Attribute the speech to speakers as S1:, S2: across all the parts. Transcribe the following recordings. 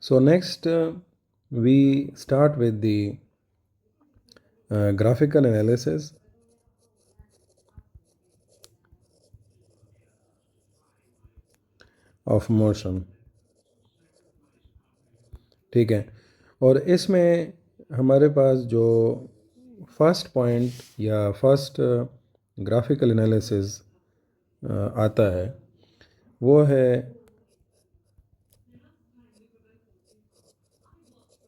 S1: So next we start with the graphical analysis of motion. ठीक है, और इसमें हमारे पास जो फर्स्ट पॉइंट या फर्स्ट ग्राफिकल एनालिसिस आता है वो है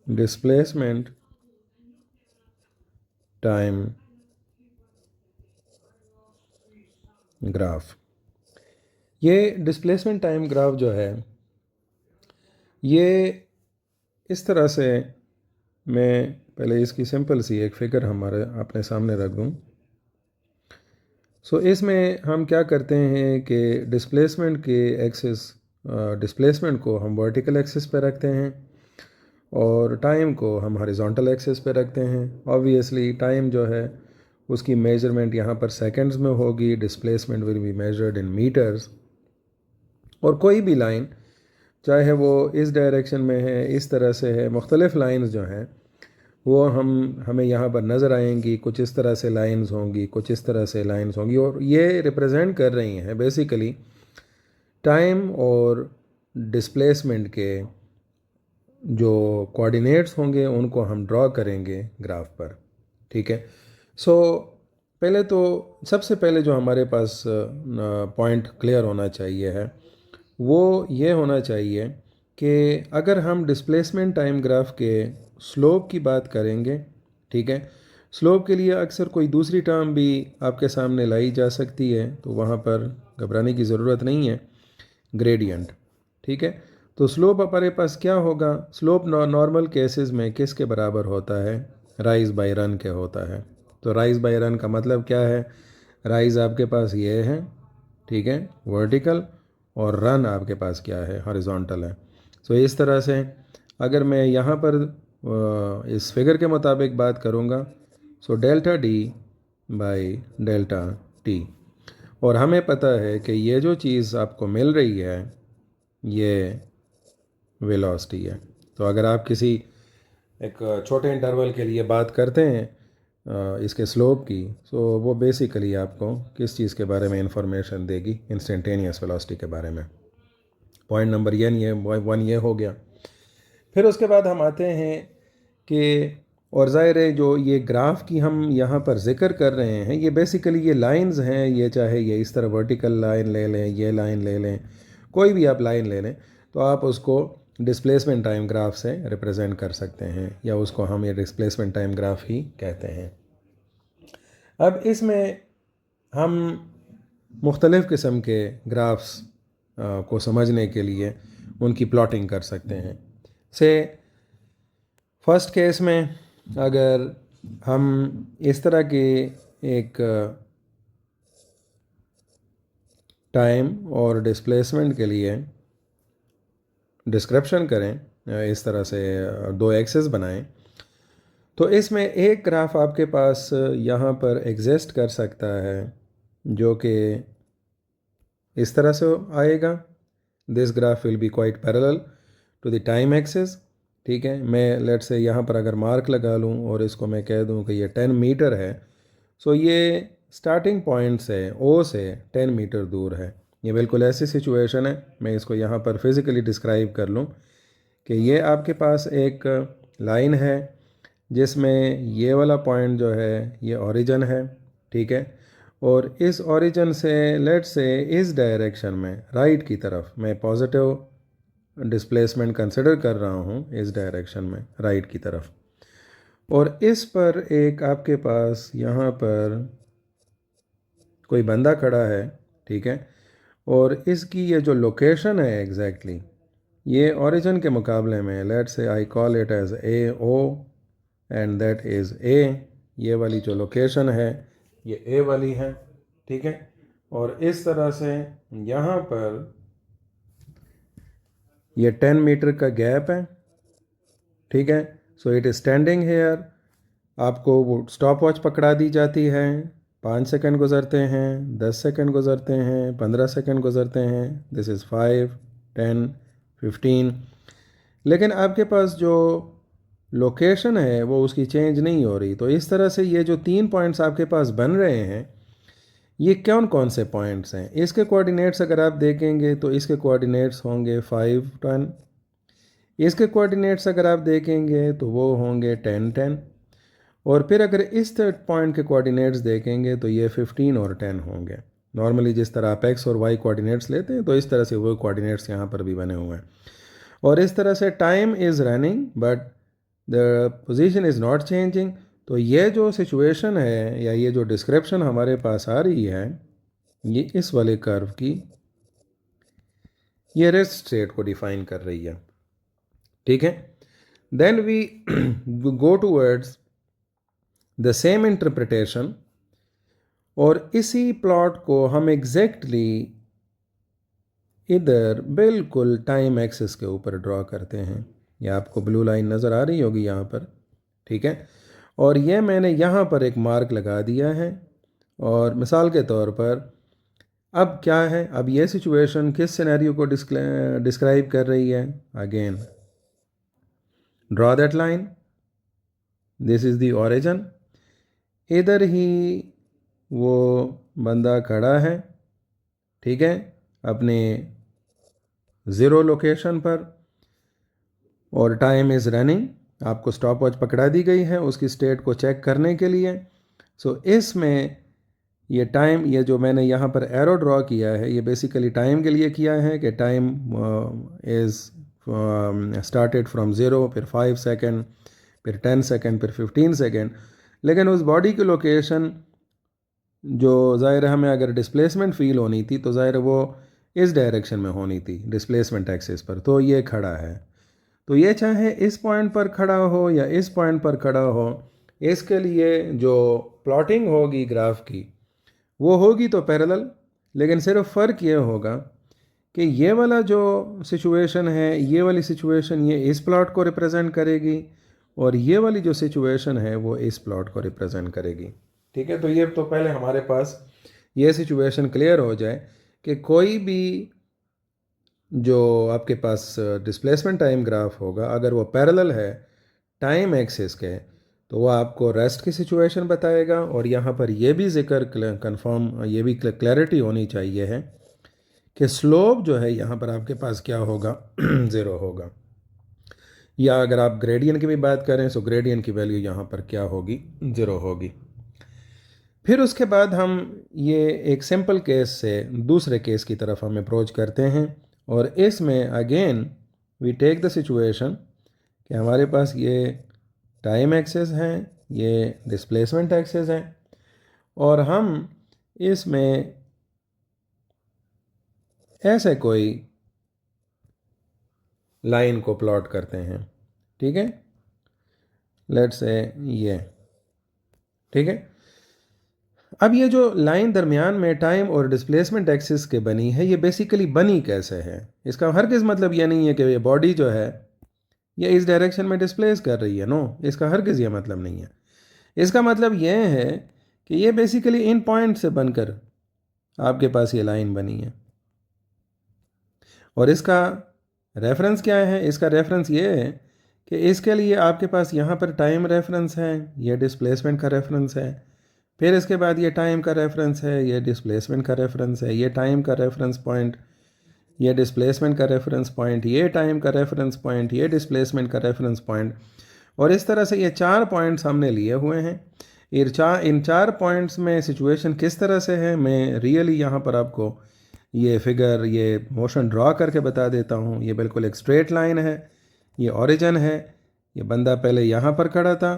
S1: डिस्प्लेसमेंट टाइम ग्राफ। ये डिस्प्लेसमेंट टाइम ग्राफ जो है ये इस तरह से, मैं पहले इसकी सिंपल सी एक फिगर हमारे अपने सामने रख दूँ। सो इसमें हम क्या करते हैं कि डिस्प्लेसमेंट के एक्सिस, डिस्प्लेसमेंट को हम वर्टिकल एक्सिस पे रखते हैं और टाइम को हम हॉरिजॉन्टल एक्सिस पे रखते हैं। ऑब्वियसली टाइम जो है उसकी मेजरमेंट यहाँ पर सेकंड्स में होगी, displacement will be measured in metres. और कोई भी लाइन चाहे वो इस डायरेक्शन में है, इस तरह से है, मुख्तलिफ लाइंस जो हैं वो हमें यहाँ पर नज़र आएंगी। कुछ इस तरह से लाइंस होंगी, कुछ इस तरह से लाइंस होंगी, और ये रिप्रेजेंट कर रही हैं बेसिकली टाइम और डिस्प्लेसमेंट के जो कोऑर्डिनेट्स होंगे उनको हम ड्रॉ करेंगे ग्राफ पर। ठीक है, सो पहले तो सबसे पहले जो हमारे पास पॉइंट क्लियर होना चाहिए है वो ये होना चाहिए कि अगर हम डिस्प्लेसमेंट टाइम ग्राफ के स्लोप की बात करेंगे, ठीक है, स्लोप के लिए अक्सर कोई दूसरी टर्म भी आपके सामने लाई जा सकती है, तो वहाँ पर घबराने की ज़रूरत नहीं है, ग्रेडियंट। ठीक है, तो स्लोप हमारे पास क्या होगा? स्लोप नॉर्मल केसेस में किसके बराबर होता है? राइज बाय रन के होता है। तो राइज बाय रन का मतलब क्या है? राइज आपके पास ये है, ठीक है, वर्टिकल, और रन आपके पास क्या है? हॉरिजॉन्टल है। सो इस तरह से अगर मैं यहाँ पर इस फिगर के मुताबिक बात करूँगा, so delta D by delta T, और हमें पता है कि ये जो चीज़ आपको मिल रही है ये वेलोसिटी है। तो अगर आप किसी एक छोटे इंटरवल के लिए बात करते हैं इसके स्लोप की, तो वो बेसिकली आपको किस चीज़ के बारे में इंफॉर्मेशन देगी? इंस्टेंटेनियस वेलोसिटी के बारे में। पॉइंट नंबर वन ये हो गया। फिर उसके बाद हम आते हैं कि, और ज़ाहिर है जो ये ग्राफ की हम यहाँ पर जिक्र कर रहे हैं ये बेसिकली ये लाइंस हैं, ये चाहे ये इस तरह वर्टिकल लाइन ले लें, ये लाइन ले लें, कोई भी आप लाइन ले लें, तो आप उसको डिस्प्लेसमेंट टाइम ग्राफ से रिप्रेजेंट कर सकते हैं, या उसको हम ये डिस्प्लेसमेंट टाइम ग्राफ ही कहते हैं। अब इसमें हम मुख्तलिफ़ किस्म के ग्राफ्स को समझने के लिए उनकी प्लॉटिंग कर सकते हैं। से फर्स्ट केस में अगर हम इस तरह की एक टाइम और डिस्प्लेसमेंट के लिए डिस्क्रिप्शन करें, इस तरह से दो एक्सेस बनाएं, तो इसमें एक ग्राफ आपके पास यहाँ पर एग्जिस्ट कर सकता है जो कि इस तरह से आएगा। This graph will be quite parallel to the time axis. ठीक है, मैं लेट से यहाँ पर अगर मार्क लगा लूँ और इसको मैं कह दूँ कि ये 10 मीटर है, सो ये स्टार्टिंग पॉइंट से ओ से 10 मीटर दूर है। ये बिल्कुल ऐसी सिचुएशन है, मैं इसको यहाँ पर फिज़िकली डिस्क्राइब कर लूँ कि ये आपके पास एक लाइन है जिसमें ये वाला पॉइंट जो है ये ओरिजिन है, ठीक है, और इस ओरिजिन से लेट से इस डायरेक्शन में राइट की तरफ मैं पॉजिटिव डिस्प्लेसमेंट कंसिडर कर रहा हूँ, इस डायरेक्शन में राइट की तरफ, और इस पर एक आपके पास यहाँ पर कोई बंदा खड़ा है, ठीक है, और इसकी ये जो लोकेशन है एग्जैक्टली ये ओरिजिन के मुकाबले में, let say I call it as A O and that is a, ये वाली जो लोकेशन है ये ए वाली है, ठीक है, और इस तरह से यहाँ पर ये 10 मीटर का गैप है, ठीक है। So it is standing here, आपको वो स्टॉप वॉच पकड़ा दी जाती है, 5 सेकंड गुजरते हैं, 10 सेकंड गुजरते हैं, 15 सेकंड गुजरते हैं, दिस इज़ 5, 10, 15, लेकिन आपके पास जो लोकेशन है वो उसकी चेंज नहीं हो रही। तो इस तरह से ये जो 3 पॉइंट्स आपके पास बन रहे हैं, ये कौन कौन से पॉइंट्स हैं? इसके कोऑर्डिनेट्स अगर आप देखेंगे तो इसके कोऑर्डिनेट्स होंगे 5 10। इसके कोऑर्डिनेट्स अगर आप देखेंगे तो वो होंगे 10 10। और फिर अगर इस थर्ड पॉइंट के कोऑर्डिनेट्स देखेंगे तो ये 15 और 10 होंगे। नॉर्मली जिस तरह आप एक्स और वाई कोऑर्डिनेट्स लेते हैं तो इस तरह से वो कोऑर्डिनेट्स यहाँ पर भी बने हुए हैं। और इस तरह से time is running but the position is not changing. तो ये जो सिचुएशन है या ये जो डिस्क्रिप्शन हमारे पास आ रही है, ये इस वाले कर्व की ये रेस्ट स्टेट को डिफाइन कर रही है। ठीक है, then we go towards the same interpretation और इसी प्लॉट को हम एग्जैक्टली इधर बिल्कुल टाइम एक्सिस के ऊपर ड्रॉ करते हैं। ये आपको ब्लू लाइन नज़र आ रही होगी यहाँ पर। ठीक है, और ये मैंने यहाँ पर एक मार्क लगा दिया है। और मिसाल के तौर पर अब क्या है, अब ये सिचुएशन किस सिनेरियो को डिस्क्राइब कर रही है? Again draw that line, this is the origin. इधर ही वो बंदा खड़ा है, ठीक है, अपने ज़ीरो लोकेशन पर, और टाइम इज़ रनिंग। आपको स्टॉप वॉच पकड़ा दी गई है उसकी स्टेट को चेक करने के लिए। सो इसमें ये टाइम, ये जो मैंने यहाँ पर एरो ड्रॉ किया है, ये बेसिकली टाइम के लिए किया है कि time is started from zero, फिर 5 सेकेंड, फिर 10 सेकेंड, फिर 15 सेकेंड। लेकिन उस बॉडी की लोकेशन जो ज़ाहिर हमें अगर डिस्प्लेसमेंट फ़ील होनी थी तो ज़ाहिर वो इस डायरेक्शन में होनी थी, डिस्प्लेसमेंट एक्सिस पर। तो ये खड़ा है, तो ये चाहे इस पॉइंट पर खड़ा हो या इस पॉइंट पर खड़ा हो, इसके लिए जो प्लॉटिंग होगी ग्राफ की वो होगी तो पैरेलल। लेकिन सिर्फ फ़र्क ये होगा कि ये वाला जो सिचुएशन है, ये वाली सिचुएशन ये इस प्लॉट को रिप्रेजेंट करेगी और ये वाली जो सिचुएशन है वो इस प्लॉट को रिप्रेजेंट करेगी। ठीक है, तो ये तो पहले हमारे पास ये सिचुएशन क्लियर हो जाए कि कोई भी जो आपके पास डिस्प्लेसमेंट टाइम ग्राफ होगा, अगर वो पैरेलल है टाइम एक्सिस के, तो वो आपको रेस्ट की सिचुएशन बताएगा। और यहाँ पर ये भी जिक्र कंफर्म, ये भी क्लैरिटी होनी चाहिए है कि स्लोप जो है यहाँ पर आपके पास क्या होगा? ज़ीरो होगा। या अगर आप ग्रेडियंट की भी बात करें तो ग्रेडियंट की वैल्यू यहाँ पर क्या होगी? ज़ीरो होगी। फिर उसके बाद हम ये एक सिंपल केस से दूसरे केस की तरफ हम अप्रोच करते हैं। और इसमें again we take the situation कि हमारे पास ये टाइम एक्सेस हैं, ये डिस्प्लेसमेंट एक्सेस हैं, और हम इसमें ऐसे कोई लाइन को प्लॉट करते हैं। ठीक है, लेट्स से ये, ठीक है। अब ये जो लाइन दरमियान में टाइम और डिस्प्लेसमेंट एक्सिस के बनी है, ये बेसिकली बनी कैसे है? इसका हरगिज़ मतलब ये नहीं है कि ये बॉडी जो है ये इस डायरेक्शन में डिस्प्लेस कर रही है। नो, इसका हरगिज़ ये मतलब नहीं है। इसका मतलब ये है कि ये बेसिकली इन पॉइंट से बनकर आपके पास ये लाइन बनी है। और इसका रेफरेंस क्या है? इसका रेफरेंस ये है कि इसके लिए आपके पास यहाँ पर टाइम रेफरेंस है, ये डिस्प्लेसमेंट का रेफरेंस है। फिर इसके बाद ये टाइम का रेफरेंस है, ये डिस्प्लेसमेंट का रेफरेंस है, ये टाइम का रेफरेंस पॉइंट, ये डिस्प्लेसमेंट का रेफरेंस पॉइंट, ये टाइम का रेफरेंस पॉइंट, ये डिस्प्लेसमेंट का रेफरेंस पॉइंट। और इस तरह से ये 4 पॉइंट्स हमने लिए हुए हैं। इन चार पॉइंट्स में सिचुएशन किस तरह से है, मैं रियली यहाँ पर आपको ये फिगर, ये मोशन ड्रॉ करके बता देता हूँ। ये बिल्कुल एक स्ट्रेट लाइन है, ये ओरिजिन है, ये बंदा पहले यहाँ पर खड़ा था,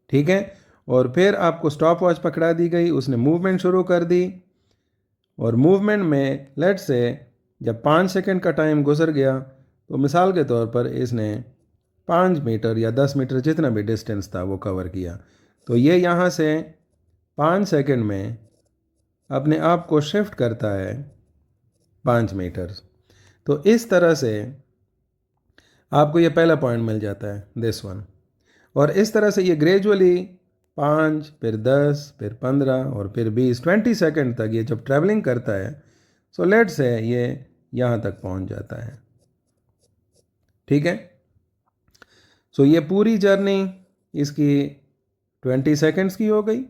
S1: ठीक है, और फिर आपको स्टॉप वॉच पकड़ा दी गई, उसने मूवमेंट शुरू कर दी। और मूवमेंट में लेट्स से जब 5 सेकंड का टाइम गुजर गया तो मिसाल के तौर पर इसने 5 मीटर या 10 मीटर जितना भी डिस्टेंस था वो कवर किया। तो ये यहाँ से 5 सेकंड में अपने आप को शिफ्ट करता है 5 मीटर। तो इस तरह से आपको ये पहला पॉइंट मिल जाता है, दिस वन। और इस तरह से ये ग्रेजुअली 5, फिर 10, फिर 15 और फिर 20 सेकंड तक ये जब ट्रैवलिंग करता है, सो लेट्स से ये यहाँ तक पहुँच जाता है। ठीक है। सो ये पूरी जर्नी इसकी 20 सेकेंड्स की हो गई,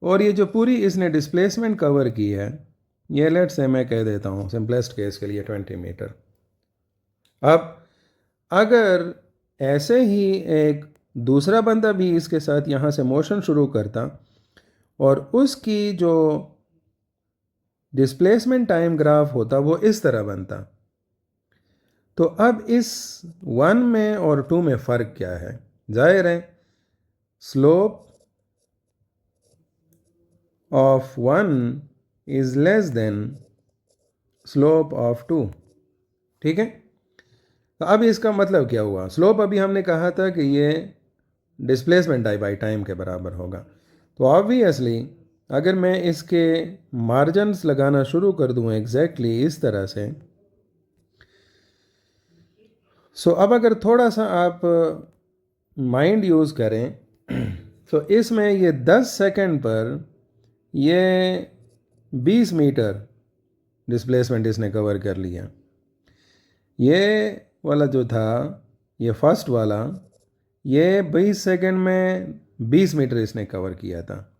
S1: और ये जो पूरी इसने डिस्प्लेसमेंट कवर की है, ये लेट्स से मैं कह देता हूँ सिंपलेस्ट केस के लिए 20 मीटर। अब अगर ऐसे ही एक दूसरा बंदा भी इसके साथ यहाँ से मोशन शुरू करता और उसकी जो डिस्प्लेसमेंट टाइम ग्राफ होता वो इस तरह बनता, तो अब इस 1 में और 2 में फ़र्क क्या है? जाहिर है slope of 1 is less than slope of 2। ठीक है। तो अब इसका मतलब क्या हुआ? स्लोप अभी हमने कहा था कि ये डिस्प्लेसमेंट बाई टाइम के बराबर होगा। तो ऑब्वियसली अगर मैं इसके मार्जिन्स लगाना शुरू कर दूं एग्जैक्टली इस तरह से, सो अब अगर थोड़ा सा आप माइंड यूज़ करें तो इसमें ये 10 सेकंड पर ये 20 मीटर डिस्प्लेसमेंट इसने कवर कर लिया। ये वाला जो था, ये फर्स्ट वाला, ये 20 सेकंड में 20 मीटर इसने कवर किया था,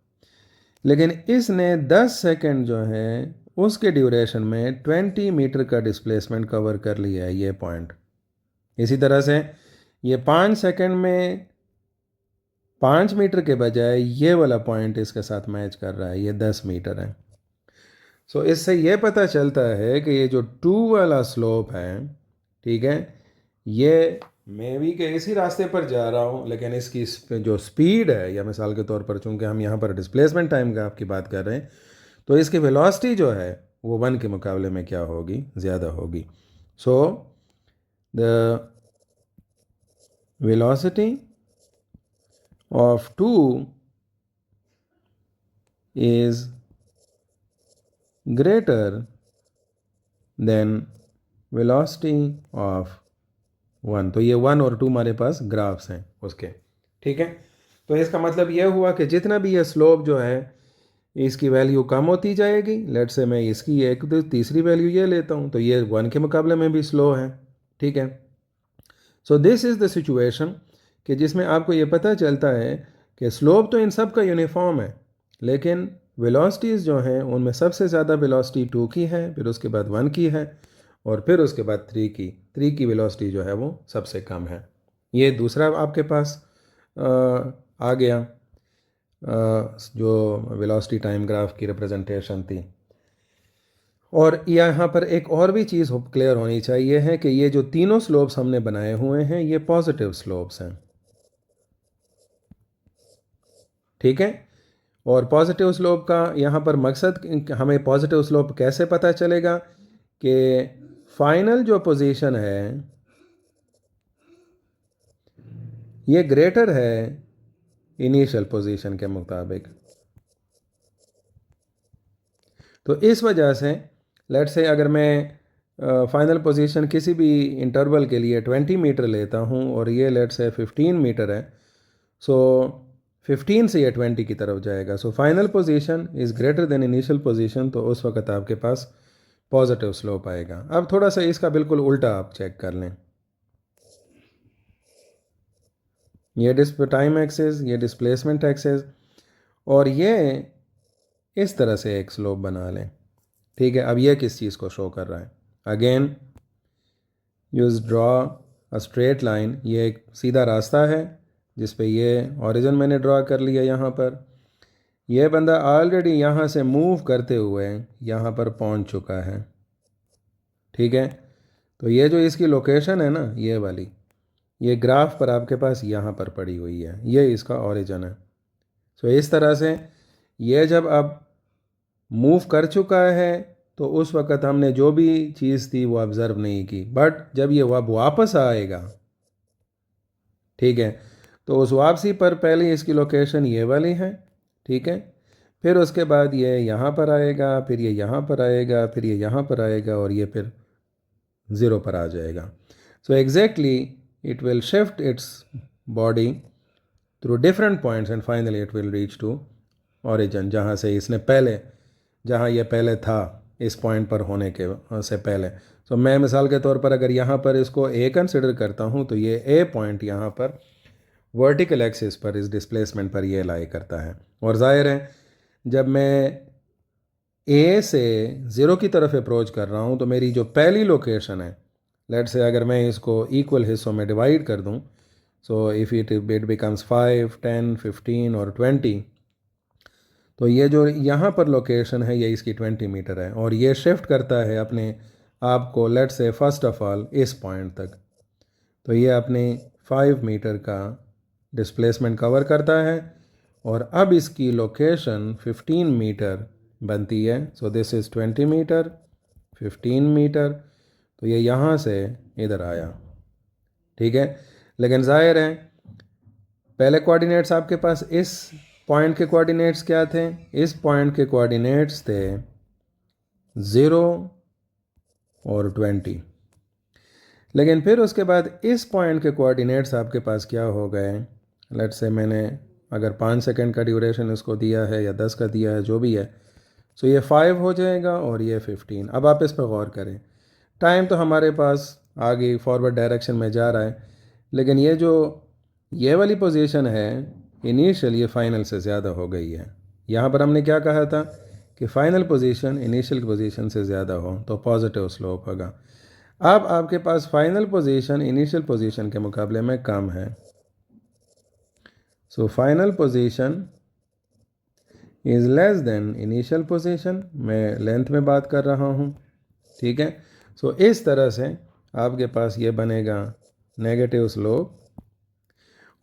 S1: लेकिन इसने 10 सेकंड जो है उसके ड्यूरेशन में 20 मीटर का डिस्प्लेसमेंट कवर कर लिया है, ये पॉइंट। इसी तरह से ये 5 सेकंड में 5 मीटर के बजाय ये वाला पॉइंट इसके साथ मैच कर रहा है, ये 10 मीटर है। सो इससे ये पता चलता है कि ये जो 2 वाला स्लोप है, ठीक है, ये मैं भी के इसी रास्ते पर जा रहा हूँ, लेकिन इसकी जो स्पीड है, या मिसाल के तौर पर चूंकि हम यहाँ पर डिस्प्लेसमेंट टाइम का आपकी बात कर रहे हैं, तो इसकी वेलोसिटी जो है वो 1 के मुकाबले में क्या होगी? ज़्यादा होगी। So the velocity of 2 is greater than velocity of 1। तो ये 1 और 2 हमारे पास ग्राफ्स हैं उसके, ठीक है। तो इसका मतलब यह हुआ कि जितना भी ये स्लोप जो है इसकी वैल्यू कम होती जाएगी। लेट्स से मैं इसकी एक तीसरी वैल्यू ये लेता हूँ, तो ये 1 के मुकाबले में भी स्लो है, ठीक है। So this is the situation कि जिसमें आपको ये पता चलता है कि स्लोप तो इन सब का यूनिफॉर्म है, लेकिन वेलोसिटीज़ जो हैं उनमें सबसे ज़्यादा वेलोसिटी 2 की है, फिर उसके बाद 1 की है, और फिर उसके बाद 3 की वेलोसिटी जो है वो सबसे कम है। ये दूसरा आपके पास आ गया जो वेलोसिटी टाइम ग्राफ की रिप्रेजेंटेशन थी। और यहाँ पर एक और भी चीज़ क्लियर होनी चाहिए है कि ये जो तीनों स्लोप्स हमने बनाए हुए हैं ये पॉजिटिव स्लोप्स हैं, ठीक है। और पॉजिटिव स्लोप का यहाँ पर मकसद, हमें पॉजिटिव स्लोप कैसे पता चलेगा कि फाइनल जो पोजीशन है ये ग्रेटर है इनिशियल पोजीशन के मुताबिक। तो इस वजह से लेट्स से अगर मैं फाइनल पोजीशन किसी भी इंटरवल के लिए 20 मीटर लेता हूँ और ये लेट्स से 15 मीटर है, सो 15 से ये 20 की तरफ जाएगा। So final position is greater than initial position, तो उस वक्त आपके पास पॉजिटिव स्लोप आएगा। अब थोड़ा सा इसका बिल्कुल उल्टा आप चेक कर लें। ये टाइम एक्सेस, ये डिस्प्लेसमेंट एक्सेस, और ये इस तरह से एक स्लोप बना लें, ठीक है। अब ये किस चीज़ को शो कर रहा है? Again use draw a straight line. ये एक सीधा रास्ता है जिस पे ये ओरिजिन मैंने ड्रॉ कर लिया। यहाँ पर यह बंदा ऑलरेडी यहाँ से मूव करते हुए यहाँ पर पहुँच चुका है, ठीक है। तो ये जो इसकी लोकेशन है ना, ये वाली, ये ग्राफ पर आपके पास यहाँ पर पड़ी हुई है, ये इसका ओरिजिन है। सो इस तरह से ये जब अब मूव कर चुका है तो उस वक़्त हमने जो भी चीज़ थी वो ऑब्ज़र्व नहीं की, बट जब ये वापस आएगा, ठीक है, तो उस वापसी पर पहले इसकी लोकेशन ये वाली है, ठीक है। फिर उसके बाद ये यहाँ पर आएगा, फिर ये यहाँ पर आएगा, फिर ये यहाँ पर आएगा, और ये फिर 0 पर आ जाएगा। So exactly it will shift its body through different points and finally it will reach to origin, जहाँ से इसने पहले, जहाँ ये पहले था इस पॉइंट पर होने के से पहले। तो मैं मिसाल के तौर पर अगर यहाँ पर इसको ए कंसिडर करता हूँ तो ये ए पॉइंट यहाँ पर वर्टिकल एक्सिस पर इस डिस्प्लेसमेंट पर ये लाई करता है। और ज़ाहिर है जब मैं ए से ज़ीरो की तरफ अप्रोच कर रहा हूँ तो मेरी जो पहली लोकेशन है, लेट से अगर मैं इसको इक्वल हिस्सों में डिवाइड कर दूँ, सो इफ़ इट बिकम्स 5, 10, 15 और 20, तो ये जो यहाँ पर लोकेशन है ये इसकी 20 मीटर है और ये शिफ्ट करता है अपने आप को लेट से फर्स्ट ऑफ ऑल इस पॉइंट तक। तो ये अपने 5 मीटर का डिस्प्लेसमेंट कवर करता है और अब इसकी लोकेशन 15 मीटर बनती है। So this is 20 metre, 15 metre, तो ये यहाँ से इधर आया, ठीक है। लेकिन ज़ाहिर है पहले कोऑर्डिनेट्स आपके पास इस पॉइंट के कोऑर्डिनेट्स क्या थे? इस पॉइंट के कोऑर्डिनेट्स थे 0 और 20। लेकिन फिर उसके बाद इस पॉइंट के कोऑर्डिनेट्स आपके पास क्या हो गए? लेट्स से मैंने अगर 5 सेकंड का ड्यूरेशन इसको दिया है या 10 का दिया है, जो भी है, सो ये 5 हो जाएगा और ये 15। अब आप इस पर गौर करें, टाइम तो हमारे पास आगे फॉरवर्ड डायरेक्शन में जा रहा है, लेकिन ये वाली पोजीशन है इनिशियल, ये फाइनल से ज़्यादा हो गई है। यहाँ पर हमने क्या कहा था कि फाइनल पोजीशन इनिशियल पोजीशन से ज़्यादा हो तो पॉजिटिव स्लोप होगा। अब आपके पास फाइनल पोजीशन इनिशियल पोजीशन के मुकाबले में कम है, so final position is less than initial position. मैं लेंथ में बात कर रहा हूँ, ठीक है। सो इस तरह से आपके पास ये बनेगा नेगेटिव स्लोप।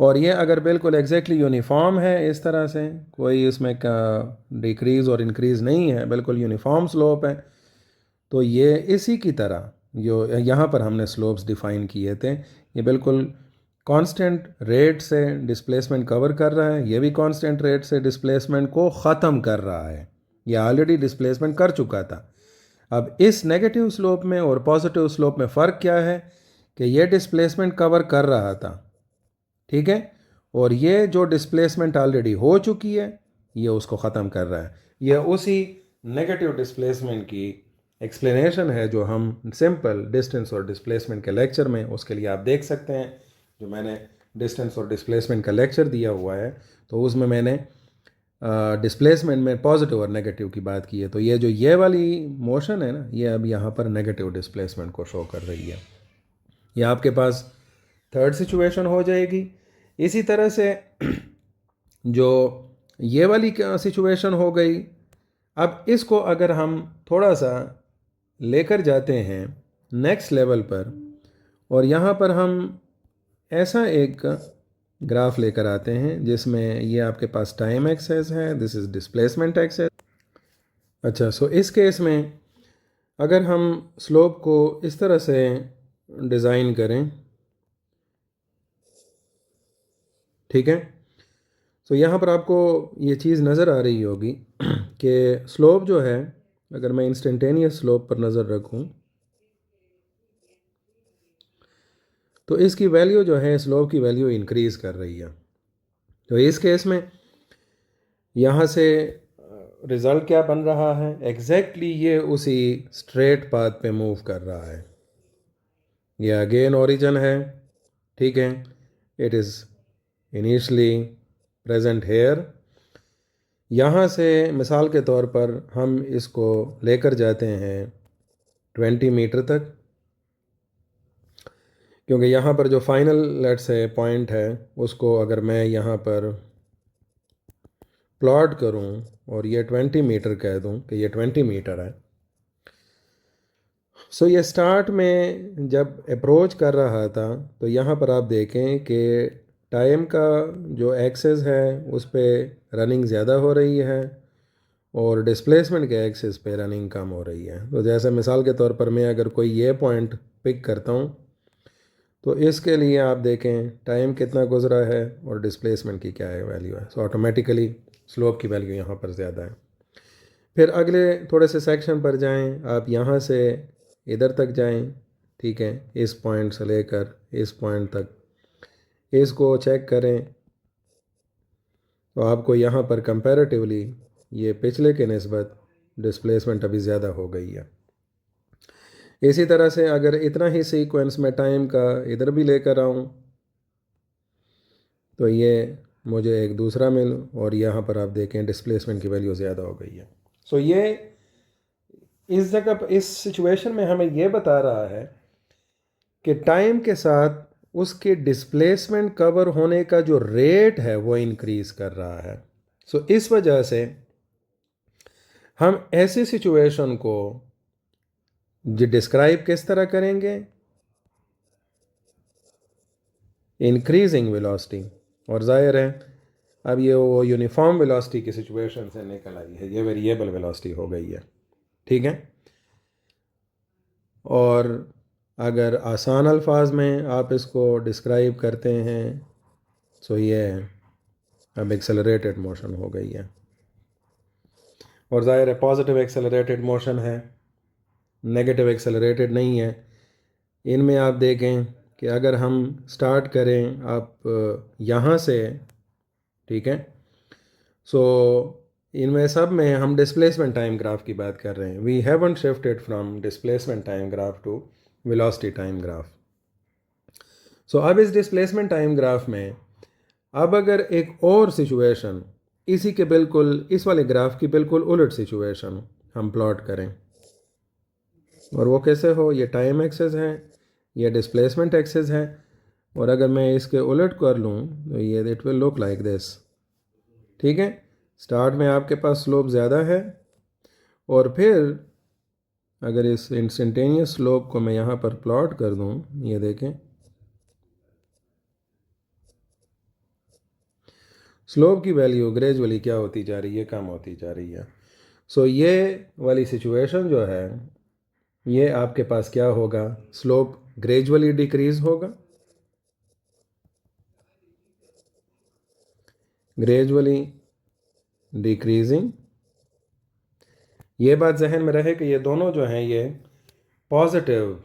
S1: और ये अगर बिल्कुल एग्जैक्टली यूनिफॉर्म है, इस तरह से कोई इसमें का डिक्रीज़ और इंक्रीज़ नहीं है, बिल्कुल यूनिफॉर्म स्लोप है, तो ये इसी की तरह जो यहाँ पर हमने स्लोप्स डिफ़ाइन किए थे, ये बिल्कुल कांस्टेंट रेट से डिस्प्लेसमेंट कवर कर रहा है, ये भी कांस्टेंट रेट से डिस्प्लेसमेंट को ख़त्म कर रहा है। ये ऑलरेडी डिस्प्लेसमेंट कर चुका था। अब इस नेगेटिव स्लोप में और पॉजिटिव स्लोप में फ़र्क क्या है कि ये डिस्प्लेसमेंट कवर कर रहा था, ठीक है, और ये जो डिस्प्लेसमेंट ऑलरेडी हो चुकी है ये उसको ख़त्म कर रहा है। यह उसी नेगेटिव डिस्प्लेसमेंट की एक्सप्लेनेशन है जो हम सिंपल डिस्टेंस और डिस्प्लेसमेंट के लेक्चर में, उसके लिए आप देख सकते हैं जो मैंने डिस्टेंस और डिस्प्लेसमेंट का लेक्चर दिया हुआ है, तो उसमें मैंने डिस्प्लेसमेंट में पॉजिटिव और नेगेटिव की बात की है। तो ये वाली मोशन है ना, ये अब यहाँ पर नेगेटिव डिस्प्लेसमेंट को शो कर रही है। ये आपके पास थर्ड सिचुएशन हो जाएगी। इसी तरह से जो ये वाली सिचुएशन हो गई, अब इसको अगर हम थोड़ा सा लेकर जाते हैं नेक्स्ट लेवल पर और यहाँ पर हम ऐसा एक ग्राफ लेकर आते हैं जिसमें ये आपके पास टाइम एक्सेस है, दिस इज़ डिस्प्लेसमेंट एक्सेस। अच्छा, सो इस केस में अगर हम स्लोप को इस तरह से डिज़ाइन करें, ठीक है, तो यहाँ पर आपको ये चीज़ नज़र आ रही होगी कि स्लोप जो है, अगर मैं इंस्टेंटेनियस स्लोप पर नज़र रखूँ तो इसकी वैल्यू जो है, स्लोप की वैल्यू इंक्रीज़ कर रही है। तो इस केस में यहाँ से रिज़ल्ट क्या बन रहा है? एग्जैक्टली ये उसी स्ट्रेट पाथ पे मूव कर रहा है। ये अगेन ओरिजिन है, ठीक है, it is initially present here. यहाँ से मिसाल के तौर पर हम इसको लेकर जाते हैं 20 मीटर तक, क्योंकि यहाँ पर जो फाइनल लेट्स से पॉइंट है उसको अगर मैं यहाँ पर प्लॉट करूँ और ये 20 मीटर कह दूँ कि ये 20 मीटर है, सो ये स्टार्ट में जब अप्रोच कर रहा था तो यहाँ पर आप देखें कि टाइम का जो एक्सेस है उस पर रनिंग ज़्यादा हो रही है और डिस्प्लेसमेंट के एक्सेस पे रनिंग कम हो रही है। तो जैसे मिसाल के तौर पर मैं अगर कोई ये पॉइंट पिक करता हूँ तो इसके लिए आप देखें टाइम कितना गुजरा है और डिस्प्लेसमेंट की क्या है वैल्यू है, सो ऑटोमेटिकली स्लोप की वैल्यू यहाँ पर ज़्यादा है। फिर अगले थोड़े से सेक्शन पर जाएं, आप यहाँ से इधर तक जाएं, ठीक है, इस पॉइंट से लेकर इस पॉइंट तक इसको चेक करें तो आपको यहाँ पर कंपैरेटिवली ये पिछले के निस्बत डिस्प्लेसमेंट अभी ज़्यादा हो गई है। इसी तरह से अगर इतना ही सीक्वेंस में टाइम का इधर भी लेकर आऊँ तो ये मुझे एक दूसरा मिल, और यहाँ पर आप देखें डिस्प्लेसमेंट की वैल्यू ज़्यादा हो गई है। सो ये इस जगह पर इस सिचुएशन में हमें ये बता रहा है कि टाइम के साथ उसके डिस्प्लेसमेंट कवर होने का जो रेट है वो इंक्रीज कर रहा है। सो इस वजह से हम ऐसी सिचुएशन को जो डिस्क्राइब किस तरह करेंगे, इंक्रीजिंग वेलोसिटी। और जाहिर है अब ये वो यूनिफॉर्म वेलोसिटी की सिचुएशन से निकल आई है, ये वेरिएबल वेलोसिटी हो गई है, ठीक है। और अगर आसान अल्फाज में आप इसको डिस्क्राइब करते हैं तो ये अब एक्सेलरेटेड मोशन हो गई है। और ज़ाहिर है पॉजिटिव एक्सेलरेटेड मोशन है, नेगेटिव एक्सेलरेटेड नहीं है। इनमें आप देखें कि अगर हम स्टार्ट करें आप यहाँ से, ठीक है, सो इनमें सब में हम डिस्प्लेसमेंट टाइम ग्राफ की बात कर रहे हैं। We haven't shifted from displacement time graph to velocity time graph. So अब इस डिस्प्लेसमेंट टाइम ग्राफ में अब अगर एक और सिचुएशन इसी के बिल्कुल इस वाले ग्राफ की बिल्कुल उलट सिचुएशन हम प्लॉट करें, और वो कैसे हो, ये टाइम एक्सेस है, ये डिस्प्लेसमेंट एक्सेस है, और अगर मैं इसके उलट कर लूँ तो ये it will look like this, ठीक है। स्टार्ट में आपके पास स्लोप ज़्यादा है, और फिर अगर इस इंस्टेंटेनियस स्लोप को मैं यहाँ पर प्लॉट कर दूँ, ये देखें स्लोप की वैल्यू ग्रेजुअली क्या होती जा रही है, कम होती जा रही है। सो ये वाली सिचुएशन जो है ये आपके पास क्या होगा, स्लोप ग्रेजुअली डिक्रीज होगा, ग्रेजुअली डिक्रीजिंग। ये बात जहन में रहे कि ये दोनों जो हैं ये पॉजिटिव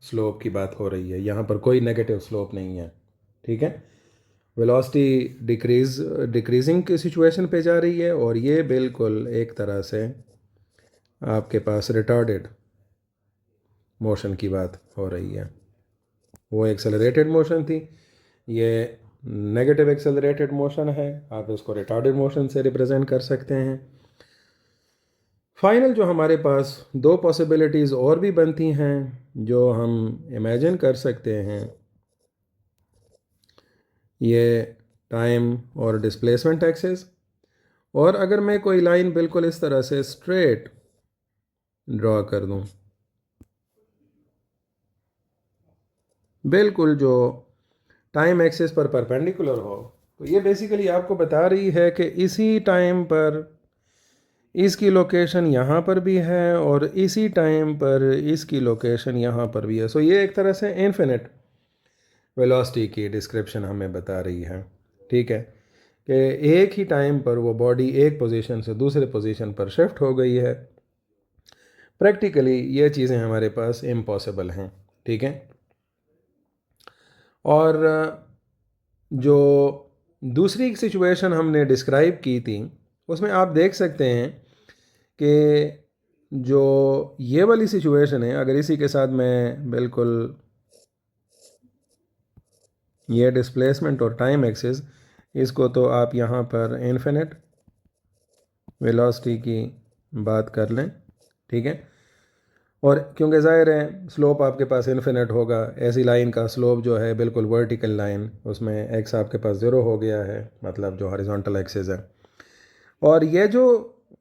S1: स्लोप की बात हो रही है, यहाँ पर कोई नेगेटिव स्लोप नहीं है, ठीक है। वेलोसिटी डिक्रीजिंग की सिचुएशन पे जा रही है, और ये बिल्कुल एक तरह से आपके पास रिटार्डेड मोशन की बात हो रही है। वो एक्सेलरेटेड मोशन थी, ये नेगेटिव एक्सेलरेटेड मोशन है, आप इसको रिटार्डेड मोशन से रिप्रेजेंट कर सकते हैं। फाइनल जो हमारे पास दो पॉसिबिलिटीज़ और भी बनती हैं जो हम इमेजिन कर सकते हैं, ये टाइम और डिस्प्लेसमेंट एक्सेस। और अगर मैं कोई लाइन बिल्कुल इस तरह से स्ट्रेट ड्रॉ कर दूं, बिल्कुल जो टाइम एक्सिस पर परपेंडिकुलर हो, तो ये बेसिकली आपको बता रही है कि इसी टाइम पर इसकी लोकेशन यहाँ पर भी है, और इसी टाइम पर इसकी लोकेशन यहाँ पर भी है। सो ये एक तरह से इन्फिनिट वेलोसिटी की डिस्क्रिप्शन हमें बता रही है, ठीक है, कि एक ही टाइम पर वो बॉडी एक पोजीशन से दूसरे पोजीशन पर शिफ्ट हो गई है। प्रैक्टिकली ये चीज़ें हमारे पास इम्पॉसिबल हैं, ठीक है। और जो दूसरी सिचुएशन हमने डिस्क्राइब की थी उसमें आप देख सकते हैं कि जो ये वाली सिचुएशन है, अगर इसी के साथ मैं बिल्कुल ये डिस्प्लेसमेंट और टाइम एक्सिस इसको तो आप यहाँ पर इन्फिनिट वेलोसिटी की बात कर लें, ठीक है। और क्योंकि ज़ाहिर है स्लोप आपके पास इन्फिनिट होगा, ऐसी लाइन का स्लोप जो है बिल्कुल वर्टिकल लाइन, उसमें एक्स आपके पास ज़ीरो हो गया है, मतलब जो हॉरिजॉन्टल एक्सिस है। और ये जो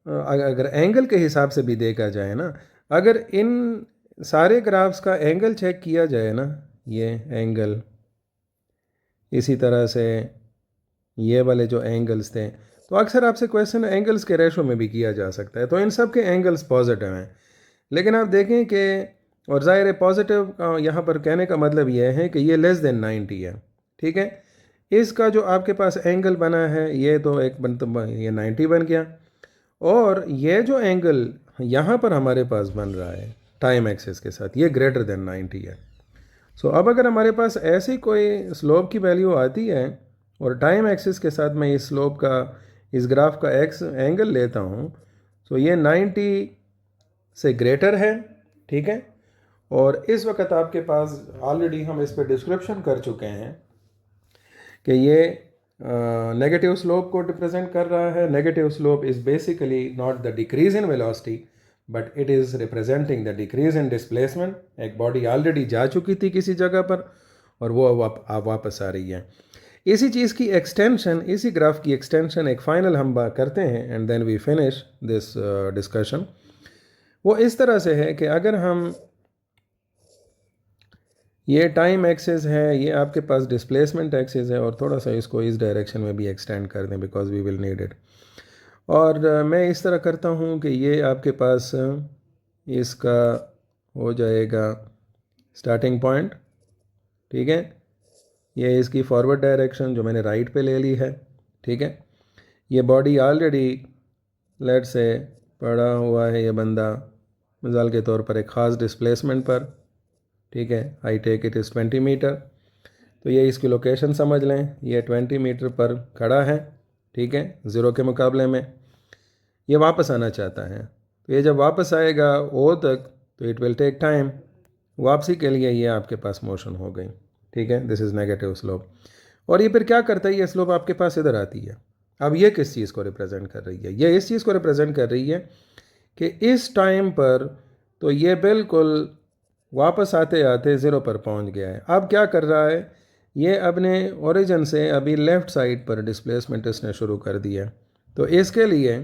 S1: अगर एंगल के हिसाब से भी देखा जाए ना, अगर इन सारे ग्राफ्स का एंगल चेक किया जाए ना, ये एंगल इसी तरह से ये वाले जो एंगल्स थे, तो अक्सर आपसे क्वेश्चन एंगल्स के रेशो में भी किया जा सकता है, तो इन सब के एंगल्स पॉजिटिव हैं। लेकिन आप देखें कि और ज़ाहिर है पॉजिटिव का यहाँ पर कहने का मतलब यह है कि ये लेस देन 90 है, ठीक है। इसका जो आपके पास एंगल बना है ये तो एक ये 90 बन गया, और ये जो एंगल यहाँ पर हमारे पास बन रहा है टाइम एक्सिस के साथ ये ग्रेटर देन 90 है। सो अब अगर हमारे पास ऐसी कोई स्लोप की वैल्यू आती है और टाइम एक्सिस के साथ मैं इस स्लोप का इस ग्राफ का एक्स एंगल लेता हूँ, तो ये 90 से ग्रेटर है, ठीक है। और इस वक्त आपके पास ऑलरेडी हम इस पर डिस्क्रिप्शन कर चुके हैं कि ये नेगेटिव स्लोप को रिप्रेजेंट कर रहा है। Negative slope is basically not the decrease in velocity but it is representing the decrease in displacement. एक बॉडी ऑलरेडी जा चुकी थी किसी जगह पर और वो अब वापस आ रही है। इसी चीज़ की एक्सटेंशन, इसी ग्राफ की एक्सटेंशन एक फाइनल हम बात करते हैं and then we finish this discussion. वो इस तरह से है कि अगर हम ये टाइम एक्सिस है, ये आपके पास डिस्प्लेसमेंट एक्सिस है, और थोड़ा सा इसको इस डायरेक्शन में भी एक्सटेंड कर दें because we will need it. और मैं इस तरह करता हूँ कि ये आपके पास इसका हो जाएगा स्टार्टिंग पॉइंट, ठीक है। ये इसकी फॉरवर्ड डायरेक्शन जो मैंने राइट पे ले ली है, ठीक है। ये बॉडी ऑलरेडी लेट से पड़ा हुआ है ये बंदा मिसाल के तौर पर एक ख़ास डिस्प्लेसमेंट पर, ठीक है। I take it is 20 metre. तो ये इसकी लोकेशन समझ लें, ये 20 मीटर पर खड़ा है, ठीक है, ज़ीरो के मुकाबले में। ये वापस आना चाहता है, तो ये जब वापस आएगा ओ तक तो इट विल टेक टाइम। वापसी के लिए ये आपके पास मोशन हो गई, ठीक है। This is negative slope. और ये फिर क्या करता है, ये स्लोप आपके पास इधर आती है। अब ये किस चीज़ को रिप्रेजेंट कर रही है? ये इस चीज़ को रिप्रेजेंट कर रही है कि इस टाइम पर तो ये बिल्कुल वापस आते आते ज़ीरो पर पहुंच गया है। अब क्या कर रहा है, ये अपने ओरिजिन से अभी लेफ़्ट साइड पर डिस्प्लेसमेंट इसने शुरू कर दिया। तो इसके लिए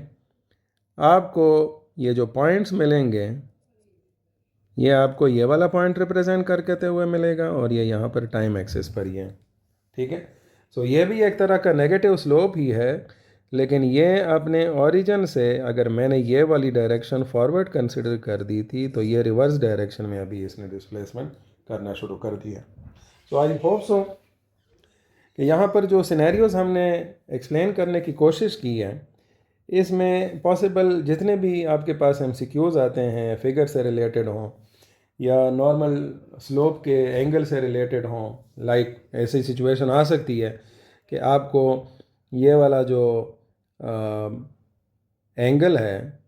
S1: आपको ये जो पॉइंट्स मिलेंगे, ये आपको ये वाला पॉइंट रिप्रेजेंट करते हुए मिलेगा और ये यहाँ पर टाइम एक्सिस पर ही है, ठीक है। सो ये भी एक तरह का नेगेटिव स्लोप ही है, लेकिन ये अपने ओरिजिन से अगर मैंने ये वाली डायरेक्शन फॉरवर्ड कंसिडर कर दी थी तो ये रिवर्स डायरेक्शन में अभी इसने डिस्प्लेसमेंट करना शुरू कर दिया। सो आई होप सो कि यहाँ पर जो सिनेरियोज़ हमने एक्सप्लेन करने की कोशिश की है, इसमें पॉसिबल जितने भी आपके पास MCQs आते हैं फिगर से रिलेटेड हों या नॉर्मल स्लोप के एंगल से रिलेटेड हों, लाइक ऐसी सिचुएशन आ सकती है कि आपको ये वाला जो एंगल है,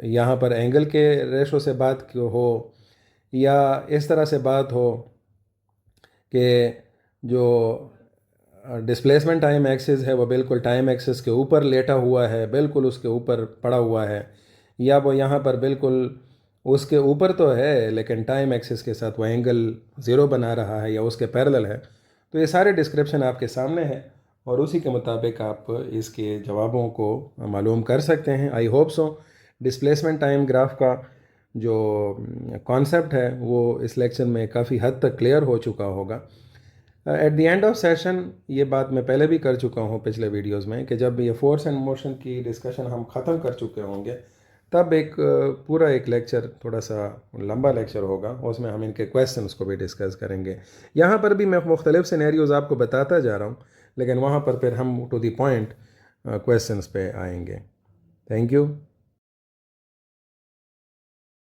S1: यहाँ पर एंगल के रेशो से बात हो या इस तरह से बात हो कि जो डिस्प्लेसमेंट टाइम एक्सिस है वो बिल्कुल टाइम एक्सिस के ऊपर लेटा हुआ है, बिल्कुल उसके ऊपर पड़ा हुआ है, या वो यहाँ पर बिल्कुल उसके ऊपर तो है लेकिन टाइम एक्सिस के साथ वो एंगल ज़ीरो बना रहा है या उसके पैरेलल है। तो ये सारे डिस्क्रिप्शन आपके सामने हैं और उसी के मुताबिक आप इसके जवाबों को मालूम कर सकते हैं। I hope so displacement time graph का जो कॉन्सेप्ट है वो इस लेक्चर में काफ़ी हद तक क्लियर हो चुका होगा। At the end of session ये बात मैं पहले भी कर चुका हूँ पिछले वीडियोस में कि जब ये फोर्स एंड मोशन की डिस्कशन हम ख़त्म कर चुके होंगे तब एक पूरा एक लेक्चर, थोड़ा सा लंबा लेक्चर होगा, उसमें हम इनके क्वेश्चंस को भी डिस्कस करेंगे। यहाँ पर भी मैं मुख्तलिफ सिनेरियोज़ आपको बताता जा रहा हूँ, लेकिन वहाँ पर फिर हम टू द पॉइंट क्वेश्चंस पे आएंगे। Thank you.